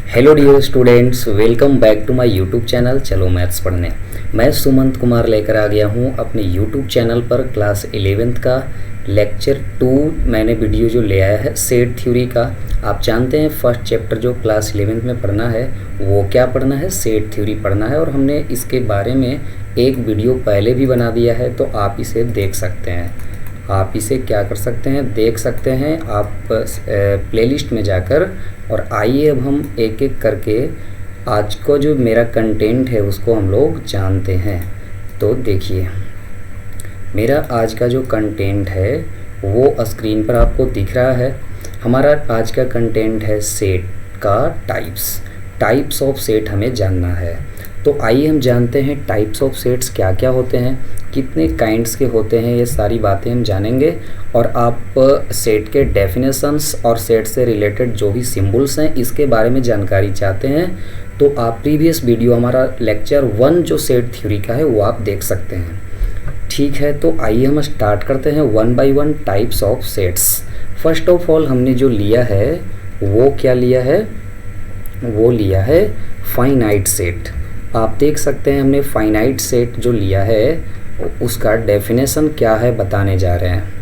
Hello dear students, welcome back to my YouTube channel चलो maths पढ़ने। मैं सुमंत कुमार लेकर आ गया हूँ अपने यूट्यूब चैनल पर क्लास 11th का लेक्चर 2। मैंने वीडियो जो ले आया है सेट थ्योरी का। आप जानते हैं फर्स्ट चैप्टर जो क्लास 11th में पढ़ना है वो क्या पढ़ना है, सेट थ्योरी पढ़ना है। और हमने इसके बारे में एक वीडियो पहले भी बना दिया है, तो आप इसे देख सकते हैं। आप इसे क्या कर सकते हैं, देख सकते हैं आप प्लेलिस्ट में जाकर। और आइए अब हम एक एक करके आज को जो मेरा कंटेंट है उसको हम लोग जानते हैं। तो देखिए, मेरा आज का जो कंटेंट है वो स्क्रीन पर आपको दिख रहा है। हमारा आज का कंटेंट है सेट का टाइप्स ऑफ सेट हमें जानना है। तो आइए हम जानते हैं टाइप्स ऑफ सेट्स क्या क्या होते हैं, कितने काइंड्स के होते हैं, ये सारी बातें हम जानेंगे। और आप सेट के डेफिनेशंस और सेट से रिलेटेड जो भी सिंबल्स हैं इसके बारे में जानकारी चाहते हैं तो आप प्रीवियस वीडियो हमारा लेक्चर 1 जो सेट थ्योरी का है वो आप देख सकते हैं। ठीक है, तो आइए हम स्टार्ट करते हैं 1 by 1 types of sets. First of all हमने जो लिया है वो क्या लिया है, वो लिया है फाइनाइट सेट। आप देख सकते हैं हमने फाइनाइट सेट जो लिया है उसका डेफिनेशन क्या है बताने जा रहे हैं।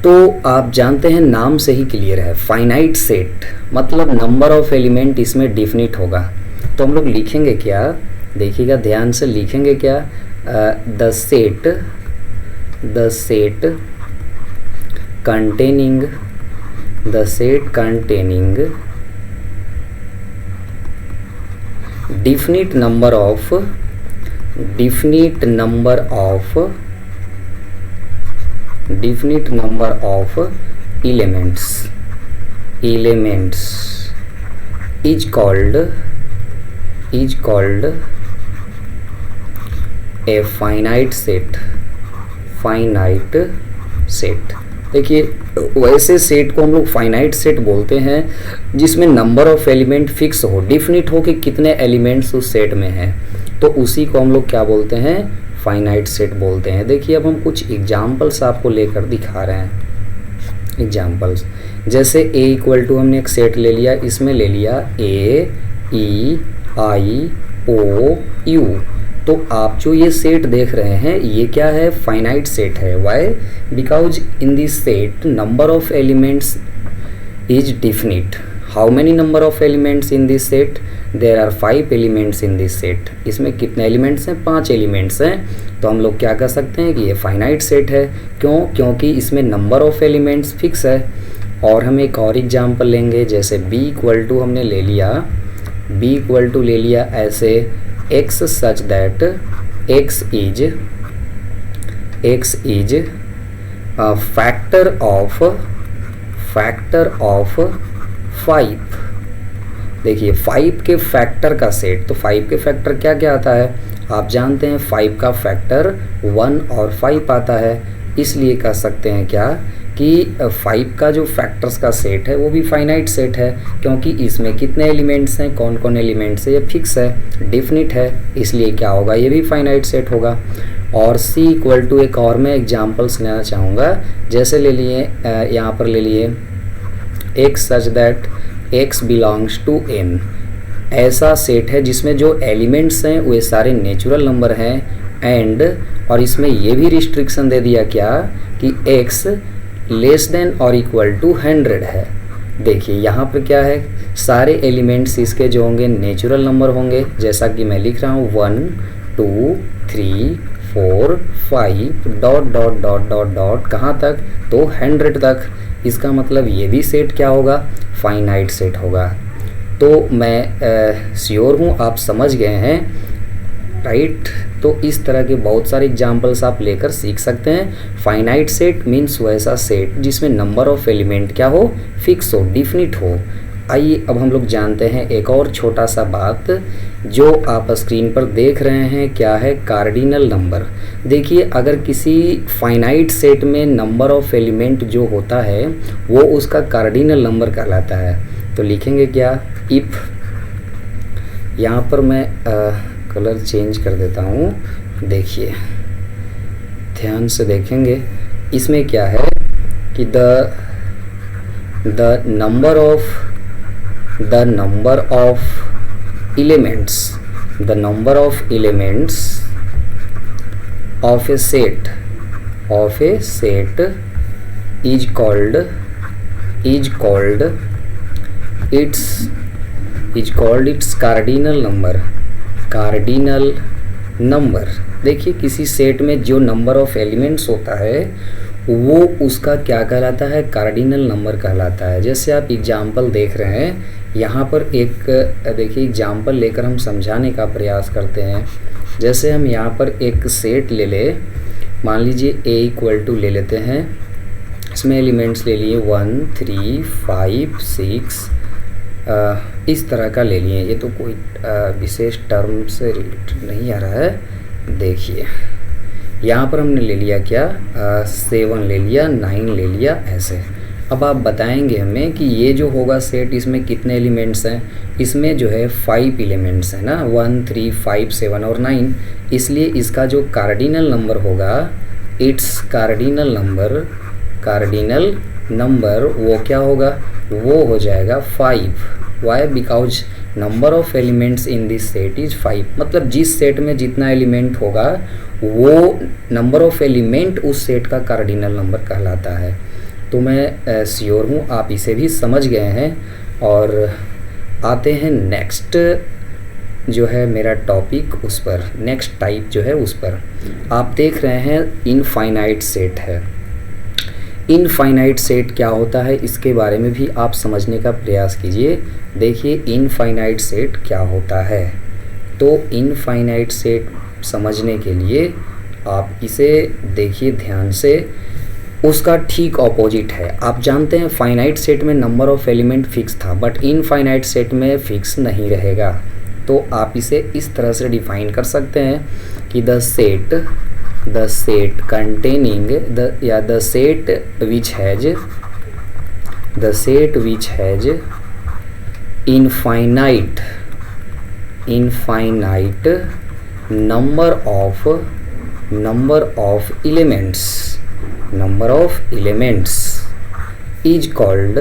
तो आप जानते हैं नाम से ही क्लियर है, फाइनाइट सेट मतलब नंबर ऑफ एलिमेंट इसमें डिफिनिट होगा। तो हम लोग लिखेंगे क्या, देखिएगा ध्यान से, लिखेंगे क्या, the set containing definite number of elements is called a finite set। देखिए, वैसे सेट को हम लोग फाइनाइट सेट बोलते हैं जिसमें नंबर ऑफ एलिमेंट फिक्स हो, डिफिनिट हो कि कितने एलिमेंट्स उस सेट में हैं, तो उसी को हम लोग क्या बोलते हैं, फाइनाइट सेट बोलते हैं। देखिए अब हम कुछ एग्जांपल्स आपको लेकर दिखा रहे हैं। एग्जांपल्स जैसे a इक्वल टू हमने एक सेट ले लिया, इसमें ले लिया a e i o u। तो आप जो ये सेट देख रहे हैं ये क्या है, फाइनाइट सेट है। Why, because in this set number of elements is definite. How many number of elements in this set, there are 5 elements in this set. इसमें कितने एलिमेंट्स हैं, 5 एलिमेंट्स हैं। तो हम लोग क्या कर सकते हैं कि ये फाइनाइट सेट है। क्यों, क्योंकि इसमें नंबर ऑफ एलिमेंट्स फिक्स है। और हम एक और एग्जाम्पल लेंगे, जैसे b इक्वल टू हमने ले लिया ऐसे x such that x is a factor of 5। देखिए 5 के फैक्टर का सेट, तो 5 के फैक्टर क्या क्या आता है आप जानते हैं, 5 का फैक्टर 1 और 5 आता है। इसलिए कह सकते हैं क्या कि 5 का जो फैक्टर्स का सेट है वो भी फाइनाइट सेट है, क्योंकि इसमें कितने एलिमेंट्स हैं, कौन कौन एलिमेंट्स है, ये फिक्स है, डिफिनिट है, इसलिए क्या होगा, ये भी फाइनाइट सेट होगा। और c इक्वल टू एक और मैं एग्जांपल्स लेना चाहूँगा, जैसे ले लिए यहाँ पर ले लिए x such that x belongs to n। ऐसा सेट है जिसमें जो एलिमेंट्स हैं वे सारे नेचुरल नंबर हैं एंड, और इसमें ये भी रिस्ट्रिक्शन दे दिया क्या कि x लेस देन और इक्वल टू 100 है। देखिए यहाँ पर क्या है, सारे एलिमेंट्स इसके जो होंगे नेचुरल नंबर होंगे, जैसा कि मैं लिख रहा हूँ 1 2 3 4 5 dot dot dot dot dot कहाँ तक, तो 100 तक। इसका मतलब ये भी सेट क्या होगा, फाइनाइट सेट होगा। तो मैं श्योर हूँ आप समझ गए हैं, राइट। तो इस तरह के बहुत सारे एग्जांपल्स आप लेकर सीख सकते हैं। फाइनाइट सेट मीन्स वैसा सेट जिसमें नंबर ऑफ एलिमेंट क्या हो, फिक्स हो, डिफिनिट हो। आइए अब हम लोग जानते हैं एक और छोटा सा बात जो आप स्क्रीन पर देख रहे हैं, क्या है, कार्डिनल नंबर। देखिए अगर किसी फाइनाइट सेट में नंबर ऑफ एलिमेंट जो होता है वो उसका कार्डिनल नंबर कहलाता है। तो लिखेंगे क्या, इफ़, यहाँ पर मैं कलर चेंज कर देता हूँ, देखिए ध्यान से देखेंगे, इसमें क्या है कि the number of the number of elements, the number of elements of A set, of A set is called its cardinal number, cardinal number. देखिए किसी सेट में जो नंबर ऑफ एलिमेंट्स होता है वो उसका क्या कहलाता है, कार्डिनल नंबर कहलाता है। जैसे आप एग्जाम्पल देख रहे हैं यहाँ पर, एक देखिए एग्जाम्पल लेकर हम समझाने का प्रयास करते हैं। जैसे हम यहाँ पर एक सेट ले ले, मान लीजिए A इक्वल टू ले लेते हैं, इसमें एलिमेंट्स ले लिए 1 3 5 6 इस तरह का ले लिए। ये तो कोई विशेष टर्म से रिलेटेड नहीं आ रहा है। देखिए यहाँ पर हमने ले लिया क्या, 7 ले लिया, 9 ले लिया, ऐसे। अब आप बताएंगे हमें कि ये जो होगा सेट, इसमें कितने एलिमेंट्स हैं। इसमें जो है 5 एलिमेंट्स हैं ना, 1 3 5 7 और 9। इसलिए इसका जो कार्डिनल नंबर होगा, इट्स कार्डिनल नंबर वो क्या होगा, वो हो जाएगा 5। Why? Because number of elements in this set is 5। मतलब जिस सेट में जितना एलिमेंट होगा वो नंबर ऑफ एलिमेंट उस सेट का कार्डिनल नंबर कहलाता है। तो मैं श्योर हूँ आप इसे भी समझ गए हैं। और आते हैं नेक्स्ट जो है मेरा टॉपिक, उस पर, नेक्स्ट टाइप जो है उस पर। आप देख रहे हैं इनफाइनाइट सेट है। इनफाइनाइट सेट क्या होता है इसके बारे में भी आप समझने का प्रयास कीजिए। देखिए इनफाइनाइट सेट क्या होता है। तो इनफाइनाइट सेट समझने के लिए आप इसे देखिए ध्यान से, उसका ठीक ऑपोजिट है। आप जानते हैं फाइनाइट सेट में नंबर ऑफ एलिमेंट फिक्स था, बट इनफाइनाइट सेट में फिक्स नहीं रहेगा। तो आप इसे इस तरह से डिफाइन कर सकते हैं कि the set containing the set which has infinite number of elements is called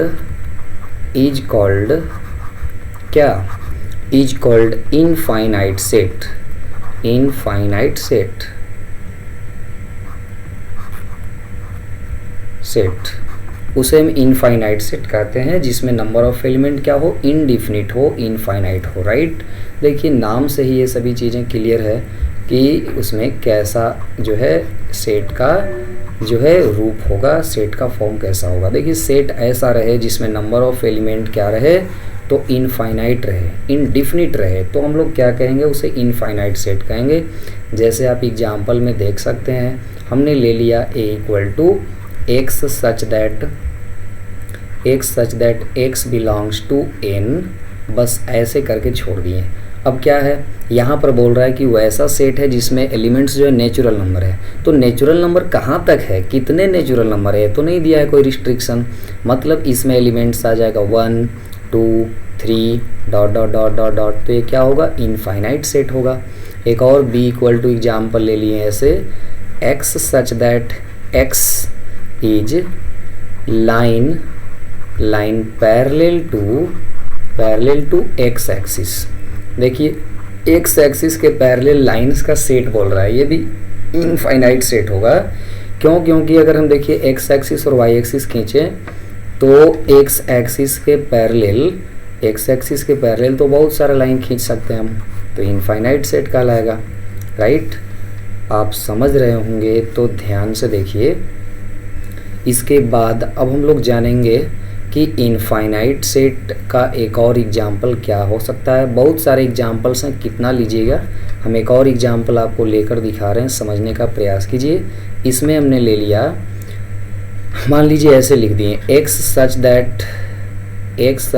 क्या, is called infinite set। उसे हम इनफाइनाइट सेट कहते हैं, जिसमें नंबर ऑफ एलिमेंट क्या हो, इनडिफिनिट हो, इनफाइनाइट हो, राइट। देखिए नाम से ही ये सभी चीज़ें क्लियर है कि उसमें कैसा जो है सेट का जो है रूप होगा, सेट का फॉर्म कैसा होगा। देखिए सेट ऐसा रहे जिसमें नंबर ऑफ एलिमेंट क्या रहे, तो इनफाइनाइट रहे, इनडिफिनिट रहे, तो हम लोग क्या कहेंगे, उसे इनफाइनाइट सेट कहेंगे। जैसे आप एग्जाम्पल में देख सकते हैं, हमने ले लिया A equal to x such that x belongs to n, बस ऐसे करके छोड़ दिए। अब क्या है, यहाँ पर बोल रहा है कि वैसा सेट है जिसमें एलिमेंट्स जो है नेचुरल नंबर है। तो नेचुरल नंबर कहाँ तक है, कितने नेचुरल नंबर है, तो नहीं दिया है कोई रिस्ट्रिक्शन। मतलब इसमें एलिमेंट्स आ जाएगा 1 2 3 ... तो ये क्या होगा, इनफाइनाइट सेट होगा। एक और B इक्वल टू एग्जाम्पल ले लिए ऐसे, x such that x is line parallel to x axis. देखिए x एक्सिस के पैरेलल लाइंस का सेट बोल रहा है, ये भी इनफाइनाइट सेट होगा। क्योंकि अगर हम देखिए x एक्सिस और y एक्सिस खींचें तो x एक्सिस के पैरेलल तो बहुत सारा लाइन खींच सकते हैं हम, तो इनफाइनाइट सेट कहलाएगा, राइट। आप समझ रहे होंगे तो ध्यान से देखिए। इसके बाद अब हम लोग जानेंगे कि इनफाइनाइट सेट का एक और एग्जाम्पल क्या हो सकता है। बहुत सारे एग्जाम्पल्स हैं, कितना लीजिएगा, हम एक और एग्जाम्पल आपको लेकर दिखा रहे हैं, समझने का प्रयास कीजिए। इसमें हमने ले लिया, मान लीजिए ऐसे लिख दिए, x such that x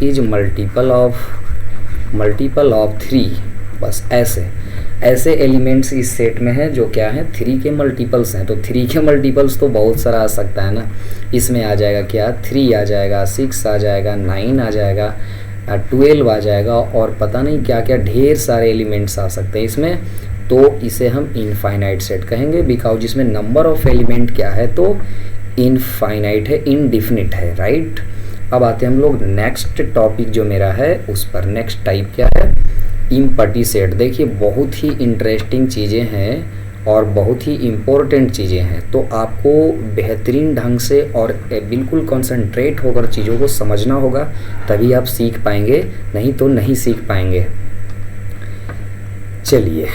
is multiple of 3, बस ऐसे एलिमेंट्स इस सेट में हैं जो क्या हैं, 3 के मल्टीपल्स हैं। तो 3 के मल्टीपल्स तो बहुत सारा आ सकता है ना। इसमें आ जाएगा क्या, 3 आ जाएगा, 6 आ जाएगा, 9 आ जाएगा, 12 आ जाएगा, और पता नहीं क्या क्या ढेर सारे एलिमेंट्स आ सकते हैं इसमें। तो इसे हम इनफाइनाइट सेट कहेंगे, बिकॉज इसमें नंबर ऑफ एलिमेंट क्या है, तो इनफाइनाइट है, इनडिफिनिट है, राइट। अब आते हैं हम लोग नेक्स्ट टॉपिक जो मेरा है उस पर। नेक्स्ट टाइप क्या है, इम्पटी सेट। देखिए बहुत ही इंटरेस्टिंग चीज़ें हैं और बहुत ही इम्पोर्टेंट चीज़ें हैं, तो आपको बेहतरीन ढंग से और बिल्कुल कंसंट्रेट होकर चीज़ों को समझना होगा, तभी आप सीख पाएंगे, नहीं तो नहीं सीख पाएंगे। चलिए,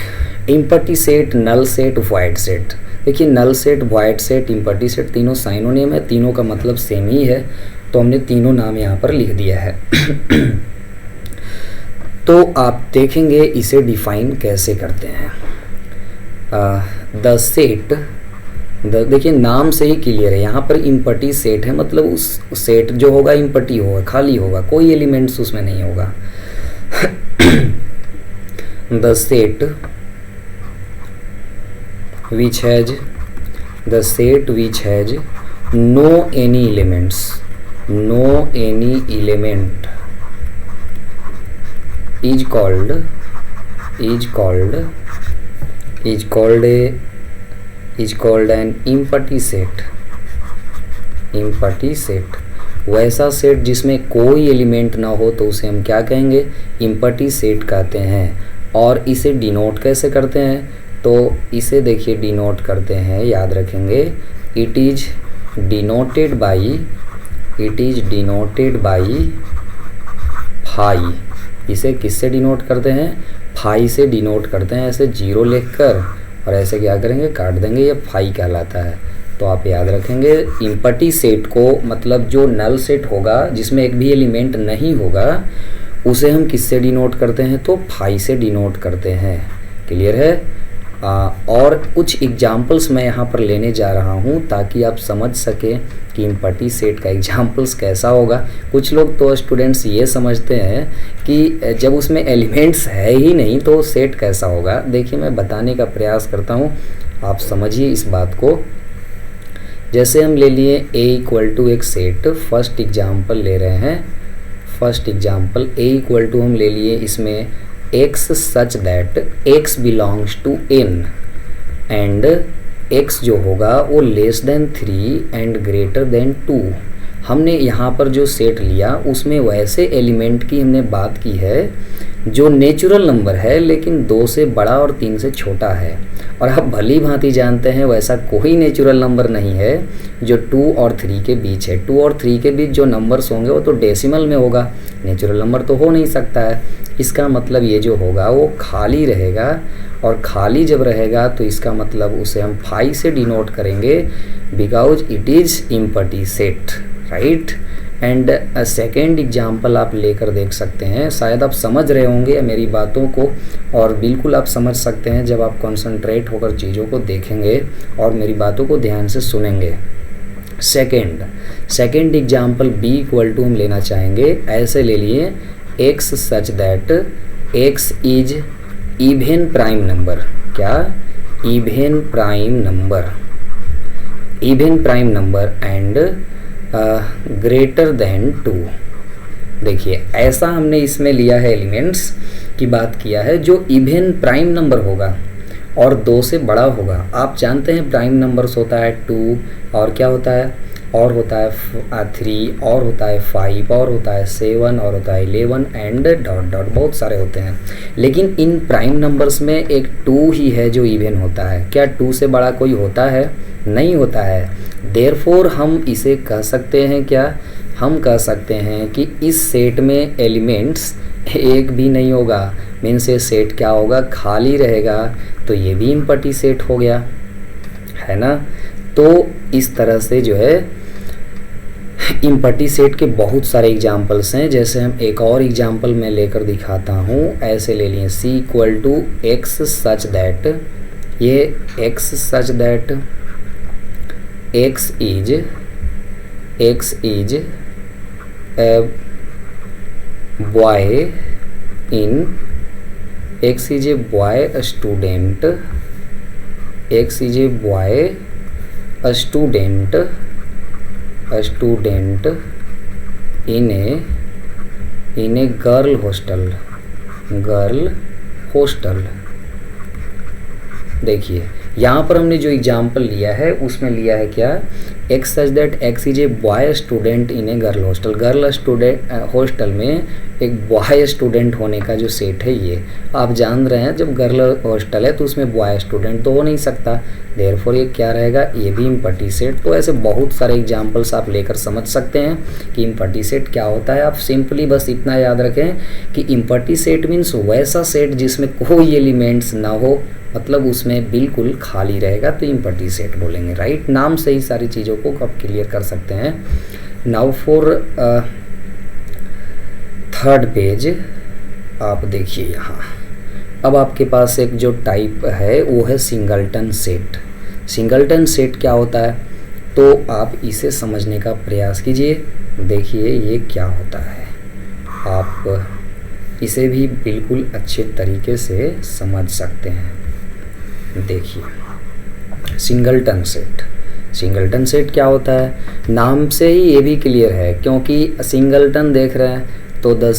empty set, null set, void set. देखिए null set, void set, empty set तीनों साइनोनिम है, तीनों का मतलब सेम ही है, तो हमने तीनों नाम यहाँ पर लिख दिया है। तो आप देखेंगे इसे डिफाइन कैसे करते हैं। द सेट, देखिए नाम से ही क्लियर है, यहाँ पर इम्पटी सेट है, मतलब उस सेट जो होगा इम्पटी होगा, खाली होगा, कोई एलिमेंट्स उसमें नहीं होगा। The set which has the set which has no any elements, no any element is called an empty set, empty set। वैसा सेट जिसमें कोई एलिमेंट ना हो तो उसे हम क्या कहेंगे, empty सेट कहते हैं। और इसे डिनोट कैसे करते हैं, तो इसे देखिए डिनोट करते हैं, याद रखेंगे, it is denoted by phi. इसे किससे डिनोट करते हैं, फाई से डिनोट करते हैं। ऐसे जीरो लिखकर और ऐसे क्या करेंगे, काट देंगे, ये फाई कहलाता है। तो आप याद रखेंगे इम्पटी सेट को, मतलब जो नल सेट होगा जिसमें एक भी एलिमेंट नहीं होगा, उसे हम किससे डिनोट करते हैं, तो फाई से डिनोट करते हैं। क्लियर है। और कुछ एग्जाम्पल्स मैं यहाँ पर लेने जा रहा हूँ ताकि आप समझ सकें कि इम्पटी सेट का एग्जाम्पल्स कैसा होगा। कुछ लोग तो स्टूडेंट्स ये समझते हैं कि जब उसमें एलिमेंट्स है ही नहीं तो सेट कैसा होगा। देखिए मैं बताने का प्रयास करता हूँ, आप समझिए इस बात को। जैसे हम ले लिए A इक्वल टू एक सेट, फर्स्ट एग्जाम्पल ले रहे हैं, first example A equal to हम ले लिए इसमें x such that x belongs to n and x जो होगा वो less than 3 and greater than 2। हमने यहाँ पर जो सेट लिया उसमें वैसे एलिमेंट की हमने बात की है जो नेचुरल नंबर है लेकिन 2 से बड़ा और 3 से छोटा है। और आप भली भांति जानते हैं वैसा कोई नेचुरल नंबर नहीं है जो 2 और 3 के बीच है। 2 और 3 के बीच जो नंबर्स होंगे वो तो डेसिमल में होगा, नेचुरल नंबर तो हो नहीं सकता है। इसका मतलब ये जो होगा वो खाली रहेगा, और खाली जब रहेगा तो इसका मतलब उसे हम फाई से डिनोट करेंगे, because it is empty set, right. And second example आप लेकर देख सकते हैं, शायद आप समझ रहे होंगे मेरी बातों को, और बिल्कुल आप समझ सकते हैं जब आप कंसंट्रेट होकर चीज़ों को देखेंगे और मेरी बातों को ध्यान से सुनेंगे। Second example B equal to हम लेना चाहेंगे, ऐसे ले लिए x such that x is even prime number. क्या, even prime number and greater than 2। देखिए ऐसा हमने इसमें लिया है, एलिमेंट्स की बात किया है जो इवन प्राइम नंबर होगा और 2 से बड़ा होगा। आप जानते हैं प्राइम नंबर्स होता है 2, और क्या होता है, और होता है 3, और होता है 5, और होता है 7, और होता है 11 एंड डॉट डॉट, बहुत सारे होते हैं। लेकिन इन प्राइम नंबर्स में एक 2 ही है जो इवन होता है। क्या 2 से बड़ा कोई होता है, नहीं होता है। देयरफॉर हम इसे कह सकते हैं, क्या हम कह सकते हैं कि इस सेट में एलिमेंट्स एक भी नहीं होगा, मीन्स ये सेट क्या होगा, खाली रहेगा। तो ये भी इम्पटी सेट हो गया, है ना। तो इस तरह से जो है इम्पटी सेट के बहुत सारे एग्जाम्पल्स हैं। जैसे हम एक और एग्जाम्पल मैं लेकर दिखाता हूँ, ऐसे ले लिए C equal to x such that, ये x such that x is a boy in, x is a boy student, x is a boy student in a girl hostel. देखिए यहाँ पर हमने जो एग्जाम्पल लिया है उसमें लिया है क्या, x such that x is a boy student in a girl hostel. Girl student hostel में एक बॉय स्टूडेंट होने का जो सेट है ये आप जान रहे हैं, जब गर्ल हॉस्टल है तो उसमें बॉय स्टूडेंट तो हो नहीं सकता, देयरफॉर ये क्या रहेगा, ये भी इम्पटी सेट। तो ऐसे बहुत सारे एग्जाम्पल्स आप लेकर समझ सकते हैं कि इम्पटी सेट क्या होता है। आप सिंपली बस इतना याद रखें कि इम्पटी सेट मीन्स वैसा सेट जिसमें कोई एलिमेंट्स ना हो, मतलब उसमें बिल्कुल खाली रहेगा, तो इम्पटी सेट बोलेंगे, राइट। नाम से ही सारी चीज़ों को आप क्लियर कर सकते हैं। नाउ फॉर थर्ड पेज आप देखिए यहाँ, अब आपके पास एक जो टाइप है वो है सिंगलटन सेट। सिंगलटन सेट क्या होता है, तो आप इसे समझने का प्रयास कीजिए। देखिए ये क्या होता है, आप इसे भी बिल्कुल अच्छे तरीके से समझ सकते हैं। देखिए सिंगलटन सेट, सिंगलटन सेट क्या होता है, नाम से ही ये भी क्लियर है, क्योंकि सिंगलटन देख रहे हैं तो the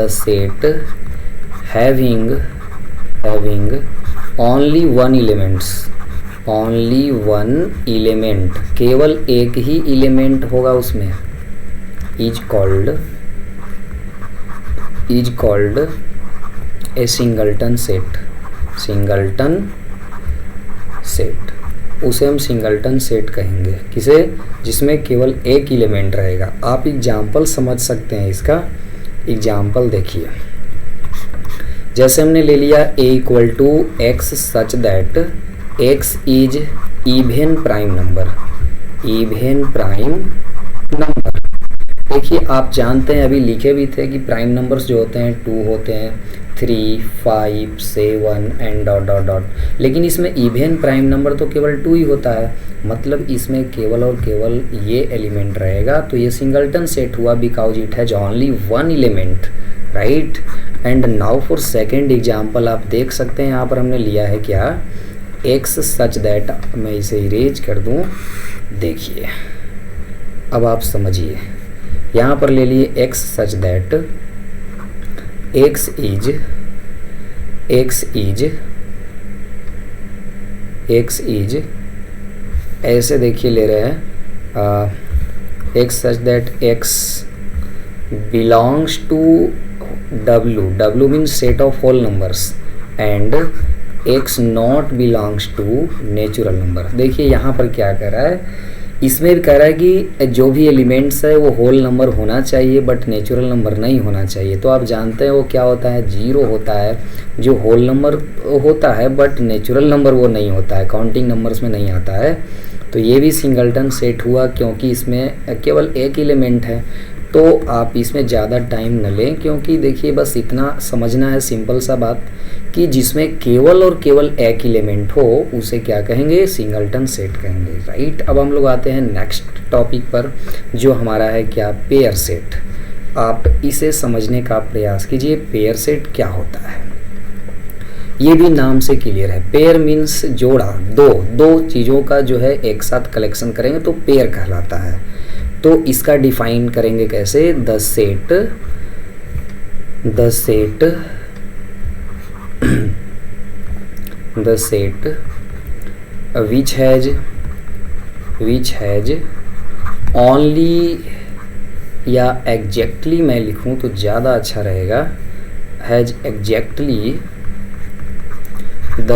set having only one element, केवल एक ही एलिमेंट होगा उसमें, is called a singleton set. Singleton set उसे हम सिंगलटन सेट कहेंगे, किसे, जिसमें केवल एक एलिमेंट रहेगा। आप एग्जाम्पल समझ सकते हैं इसका। एग्जाम्पल देखिए, जैसे हमने ले लिया a equal to x such that x is even prime number. देखिए आप जानते हैं, अभी लिखे भी थे कि प्राइम नंबर्स जो होते हैं 2 होते हैं, 3, 5, 7 एंड डॉट डॉट डॉट, लेकिन इसमें इवन प्राइम नंबर तो केवल 2 ही होता है, मतलब इसमें केवल और केवल ये एलिमेंट रहेगा। तो ये सिंगलटन सेट हुआ because it has only one element, right. And now for second example आप देख सकते हैं, यहाँ पर हमने लिया है क्या, एक्स सच दैट, मैं इसे इरेज कर दूँ। देखिए अब आप समझिए, यहाँ पर ले लिए x such that x is ऐसे देखिए ले रहे हैं, x such that x belongs to W means set of whole numbers and x not belongs to natural number. देखिए यहाँ पर क्या कर रहा है, इसमें भी कह रहा है कि जो भी एलिमेंट्स है वो होल नंबर होना चाहिए बट नेचुरल नंबर नहीं होना चाहिए। तो आप जानते हैं वो क्या होता है, 0 होता है जो होल नंबर होता है बट नेचुरल नंबर वो नहीं होता है, काउंटिंग नंबर्स में नहीं आता है। तो ये भी सिंगलटन सेट हुआ क्योंकि इसमें केवल एक एलिमेंट है। तो आप इसमें ज़्यादा टाइम न लें, क्योंकि देखिए बस इतना समझना है सिंपल सा बात कि जिसमें केवल और केवल एक एलिमेंट हो उसे क्या कहेंगे, सिंगलटन सेट कहेंगे, राइट। अब हम लोग आते हैं नेक्स्ट टॉपिक पर जो हमारा है क्या, पेयर सेट। आप इसे समझने का प्रयास कीजिए, पेयर सेट क्या होता है। ये भी नाम से क्लियर है, पेयर मीन्स जोड़ा, दो चीज़ों का जो है एक साथ कलेक्शन करेंगे तो पेयर कहलाता है। तो इसका डिफाइन करेंगे कैसे, the set which has only, या एग्जैक्टली मैं लिखूं तो ज़्यादा अच्छा रहेगा, हैज एग्जैक्टली द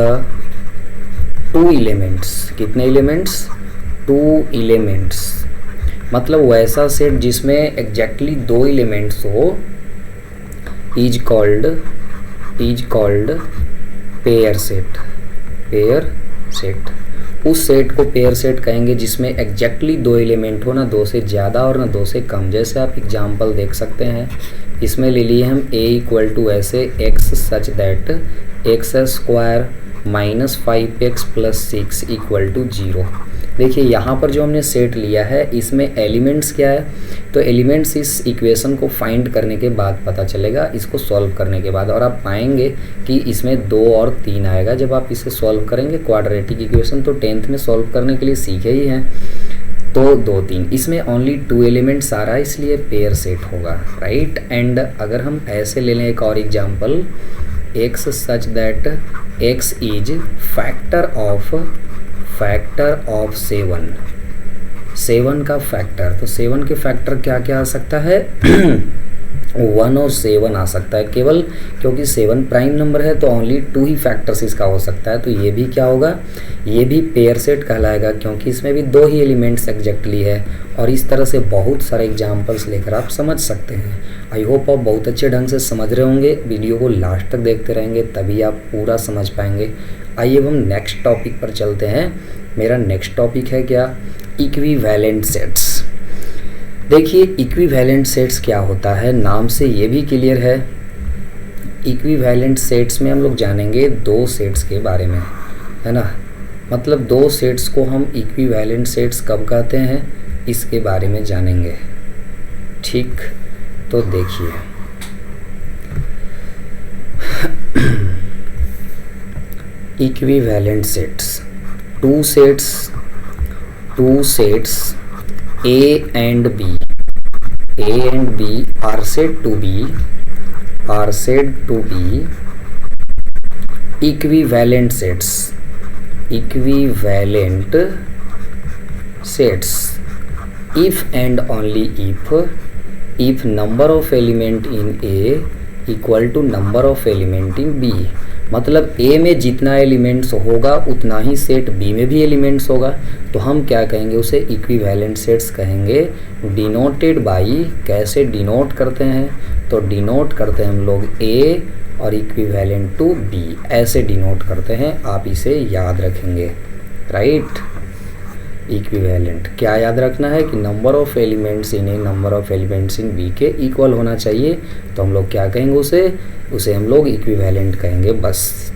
2 एलिमेंट्स। कितने एलिमेंट्स, 2 एलिमेंट्स, मतलब वैसा सेट जिसमें एग्जैक्टली 2 एलिमेंट्स हो, इज कॉल्ड पेयर सेट। उस सेट को पेयर सेट कहेंगे जिसमें एग्जैक्टली 2 एलिमेंट हो, ना 2 से ज़्यादा और ना 2 से कम। जैसे आप एग्जांपल देख सकते हैं, इसमें ले लिए हम a इक्वल टू ऐसे x such that x square minus 5x plus 6 equal to 0। देखिए यहाँ पर जो हमने सेट लिया है इसमें एलिमेंट्स क्या है, तो एलिमेंट्स इस इक्वेशन को फाइंड करने के बाद पता चलेगा, इसको सॉल्व करने के बाद, और आप पाएंगे कि इसमें 2 और 3 आएगा जब आप इसे सॉल्व करेंगे। क्वाड्रेटिक इक्वेशन तो 10th में सॉल्व करने के लिए सीखे ही हैं, तो 2, 3, इसमें ओनली 2 एलिमेंट्स आ रहा है इसलिए पेयर सेट होगा, राइट। एंड अगर हम ऐसे ले लें एक और example, x such that x is factor of 7 का फैक्टर, तो 7 के फैक्टर क्या क्या आ सकता है 1 और 7 आ सकता है केवल, क्योंकि 7 प्राइम नंबर है तो ओनली 2 ही फैक्टर्स इसका हो सकता है। तो ये भी क्या होगा, ये भी पेयर सेट कहलाएगा, क्योंकि इसमें भी 2 ही एलिमेंट्स एग्जैक्टली है। और इस तरह से बहुत सारे एग्जाम्पल्स लेकर आप समझ सकते हैं। आई होप आप बहुत अच्छे ढंग से समझ रहे होंगे, वीडियो को लास्ट तक देखते रहेंगे तभी आप पूरा समझ पाएंगे। आइए अब हम नेक्स्ट टॉपिक पर चलते हैं। मेरा नेक्स्ट टॉपिक है क्या, इक्विवेलेंट सेट्स। देखिए इक्विवेलेंट सेट्स क्या होता है, नाम से ये भी क्लियर है। इक्विवेलेंट सेट्स में हम लोग जानेंगे 2 सेट्स के बारे में, है ना। मतलब 2 सेट्स को हम इक्विवेलेंट सेट्स कब कहते हैं, इसके बारे में जानेंगे। ठीक, तो देखिए equivalent sets, 2 sets A and B are said to be equivalent sets if and only if number of element in A equal to number of element in B। मतलब A में जितना एलिमेंट्स होगा उतना ही सेट B में भी elements होगा, तो हम क्या कहेंगे, उसे इक्विवेलेंट सेट्स कहेंगे। डिनोटेड बाई, कैसे डिनोट करते हैं, तो डिनोट करते हैं हम लोग A और इक्विवेलेंट टू B, ऐसे डिनोट करते हैं। आप इसे याद रखेंगे, राइट। इक्विवेलेंट क्या याद रखना है कि number of elements in A number of elements in B के इक्वल होना चाहिए, तो हम लोग क्या कहेंगे, उसे हम लोग इक्विवेलेंट कहेंगे, बस।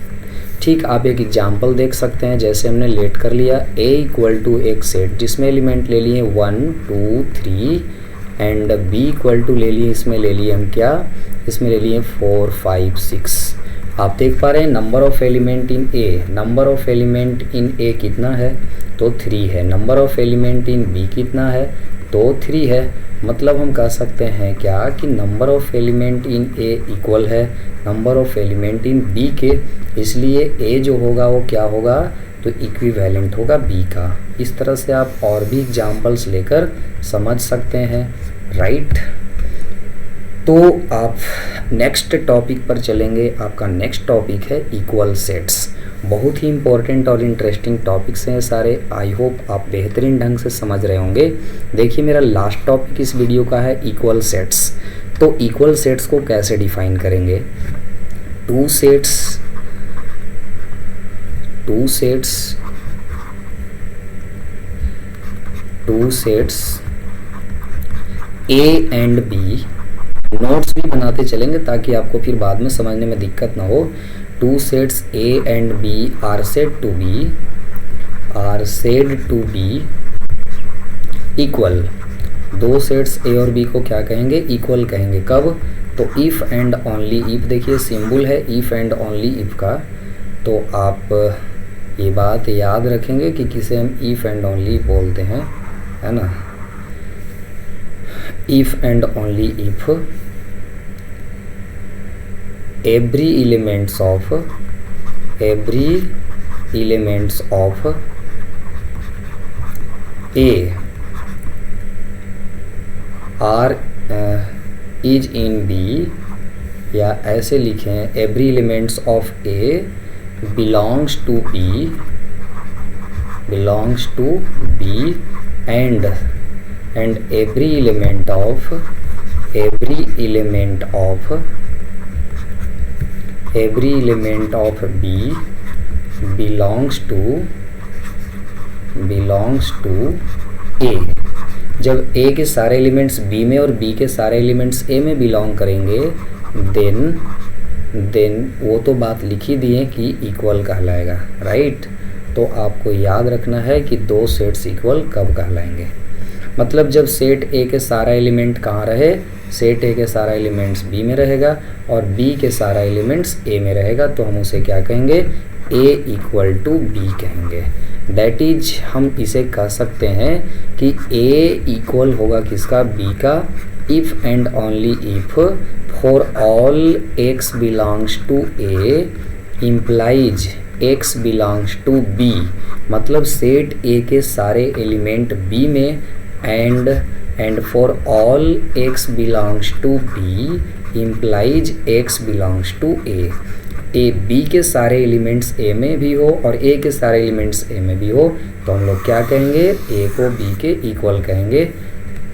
ठीक, आप एक एग्जांपल देख सकते हैं, जैसे हमने लेट कर लिया A इक्वल टू एक सेट जिसमें एलिमेंट ले लिए 1 2 3 एंड B इक्वल टू ले लिए, इसमें ले लिए हम क्या, इसमें ले लिए 4 5 6। आप देख पा रहे हैं number of element in A, number of element in A कितना है, तो 3 है। Number of element in B कितना है, तो 3 है। मतलब हम कह सकते हैं क्या कि number of element in A equal है number of element in B के, इसलिए A जो होगा वो क्या होगा, तो इक्विवेलेंट होगा B का। इस तरह से आप और भी एग्जाम्पल्स लेकर समझ सकते हैं, राइट। तो आप नेक्स्ट टॉपिक पर चलेंगे। आपका नेक्स्ट टॉपिक है इक्वल सेट्स। बहुत ही इंपॉर्टेंट और इंटरेस्टिंग टॉपिक्स हैं सारे। आई होप आप बेहतरीन ढंग से समझ रहे होंगे। देखिए मेरा लास्ट टॉपिक इस वीडियो का है इक्वल सेट्स। तो इक्वल सेट्स को कैसे डिफाइन करेंगे, two sets A and B, notes भी बनाते चलेंगे ताकि आपको फिर बाद में समझने में दिक्कत ना हो। 2 sets A and B are said to be equal। 2 sets A और B को क्या कहेंगे, इक्वल कहेंगे। कब, तो इफ़ एंड ओनली इफ़। देखिए सिंबल है इफ़ एंड ओनली इफ़ का, तो आप ये बात याद रखेंगे कि किसे हम इफ़ एंड ओनली बोलते हैं, है ना। If and only if every elements of A are is in B, या ऐसे लिखें every elements of A belongs to B and every element of B belongs to A। जब A के सारे एलिमेंट्स B में और B के सारे एलिमेंट्स A में बिलोंग करेंगे, देन वो तो बात लिखी दी है कि इक्वल कहलाएगा, राइट। तो आपको याद रखना है कि 2 सेट्स इक्वल कब कहलाएंगे। मतलब जब सेट A के सारा एलिमेंट कहाँ रहे, सेट A के सारा एलिमेंट्स B में रहेगा और B के सारा एलिमेंट्स A में रहेगा, तो हम उसे क्या कहेंगे, A इक्वल टू B कहेंगे। दैट इज हम इसे कह सकते हैं कि A इक्वल होगा किसका, B का, if and only if for all x belongs to A implies x belongs to b, मतलब सेट A के सारे एलिमेंट B में and for all x belongs to b implies x belongs to A B के सारे elements A में भी हो और A के सारे एलिमेंट्स A में भी हो तो हम लोग क्या कहेंगे, A को B के इक्वल कहेंगे।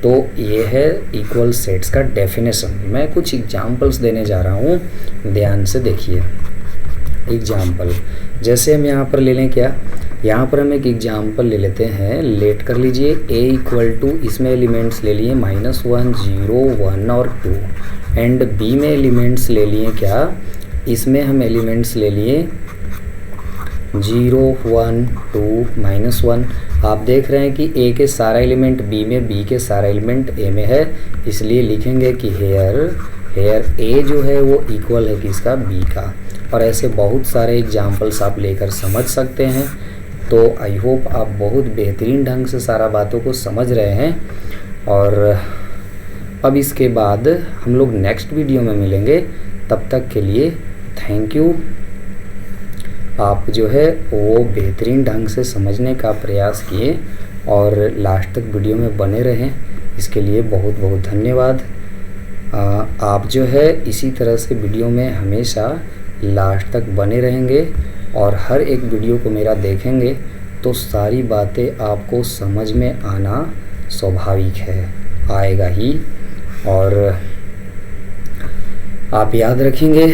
तो ये है इक्वल सेट्स का डेफिनेशन। मैं कुछ एग्जांपल्स देने जा रहा हूँ, ध्यान से देखिए। एग्जाम्पल जैसे हम यहाँ पर ले लें, क्या यहाँ पर हम एक एग्जाम्पल ले लेते हैं, लेट कर लीजिए A इक्वल टू, इसमें एलिमेंट्स ले लिए -1 0 1 और 2 एंड B में एलिमेंट्स ले लिए क्या, इसमें हम एलिमेंट्स ले लिए 0 1 2 -1। आप देख रहे हैं कि A के सारा एलिमेंट B में, B के सारा एलिमेंट A में है, इसलिए लिखेंगे कि हेयर A जो है वो इक्वल है किसका, B का। और ऐसे बहुत सारे एग्जाम्पल्स आप लेकर समझ सकते हैं। तो आई होप आप बहुत बेहतरीन ढंग से सारा बातों को समझ रहे हैं। और अब इसके बाद हम लोग नेक्स्ट वीडियो में मिलेंगे, तब तक के लिए थैंक यू। आप जो है वो बेहतरीन ढंग से समझने का प्रयास किए और लास्ट तक वीडियो में बने रहें, इसके लिए बहुत बहुत धन्यवाद। आप जो है इसी तरह से वीडियो में हमेशा लास्ट तक बने रहेंगे और हर एक वीडियो को मेरा देखेंगे तो सारी बातें आपको समझ में आना स्वाभाविक है, आएगा ही। और आप याद रखेंगे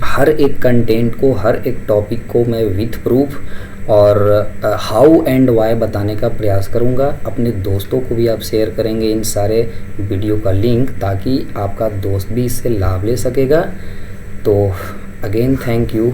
हर एक कंटेंट को, हर एक टॉपिक को मैं विथ प्रूफ और हाउ एंड वाई बताने का प्रयास करूंगा। अपने दोस्तों को भी आप शेयर करेंगे इन सारे वीडियो का लिंक, ताकि आपका दोस्त भी इससे लाभ ले सकेगा। तो अगेन थैंक यू।